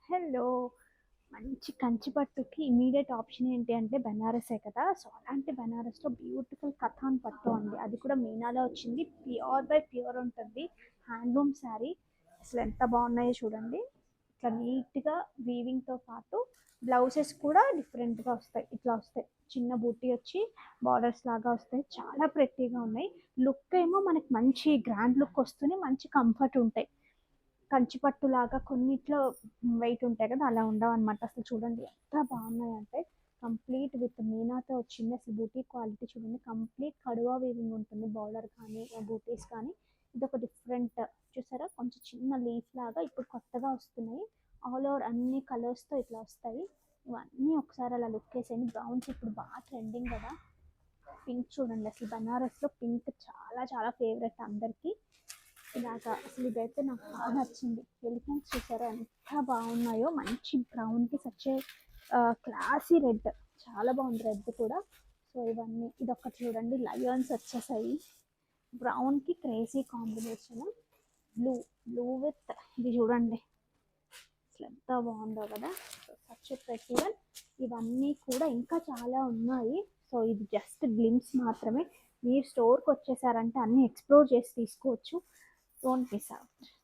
Hello! మంచి Kanchi పట్టుకి immediate option ఏంటి అంటే బెనారసే కదా! సో, అలాంటి బెనారస్‌లో బ్యూటిఫుల్ కథాన్ పట్టు అండి. అది కూడా మీనాలో వచ్చింది. ప్యూర్ బై ప్యూర్ ఉంటుంది. హ్యాండ్లూమ్ శారీ. అసలు ఎంత బాగున్నాయో చూడండి. ఇట్లా నీట్‌గా వీవింగ్‌తో పాటు బ్లౌజెస్ కూడా డిఫరెంట్‌గా వస్తాయి. ఇట్లా వస్తాయి. చిన్న బూటీ వచ్చి బార్డర్స్ లాగా వస్తాయి. చాలా ప్రెట్టీగా ఉన్నాయి. లుక్ ఏమో మనకి మంచి గ్రాండ్ లుక్ వస్తూనే మంచి కంఫర్ట్ ఉంటాయి. కంచి పట్టులాగా కొన్నిట్లో వెయిట్ ఉంటాయి కదా, అలా ఉండవన్నమాట. అసలు చూడండి ఎంత బాగున్నాయంటే కంప్లీట్ విత్ మీనాతో వచ్చింది. అసలు బూటీ క్వాలిటీ చూడండి, కంప్లీట్ కడువా వీవింగ్ ఉంటుంది. బార్డర్ కానీ బూటీస్ కానీ ఇది ఒక డిఫరెంట్. చూసారా, కొంచెం చిన్న లీఫ్ లాగా ఇప్పుడు కొత్తగా వస్తున్నాయి. ఆల్ ఓవర్ అన్ని కలర్స్తో ఇట్లా వస్తాయి. ఇవన్నీ ఒకసారి అలా లుక్ వేసేయండి. బ్రౌన్స్ ఇప్పుడు బాగా ట్రెండింగ్ కదా. పింక్ చూడండి, అసలు బనారస్లో పింక్ చాలా చాలా ఫేవరెట్ అందరికీ. ఇలాగా అసలు ఇదైతే నాకు బాగా నచ్చింది. ఎలిఫెంట్స్ చూసారా ఎంత బాగున్నాయో, మంచి బ్రౌన్కి సచ్చే క్లాసీ రెడ్, చాలా బాగుంది రెడ్ కూడా. సో ఇవన్నీ, ఇదొకటి చూడండి, లయన్స్ వచ్చేసాయి. బ్రౌన్కి crazy combination, blue blue with ఇది చూడండి అసలు ఎంత బాగుందో కదా. సో సచ్ ప్రతి వన్. ఇవన్నీ కూడా ఇంకా చాలా ఉన్నాయి. సో ఇది జస్ట్ గ్లిమ్స్ మాత్రమే. మీరు స్టోర్కి వచ్చేసారంటే అన్నీ ఎక్స్ప్లోర్ చేసి తీసుకోవచ్చు. Don't miss out.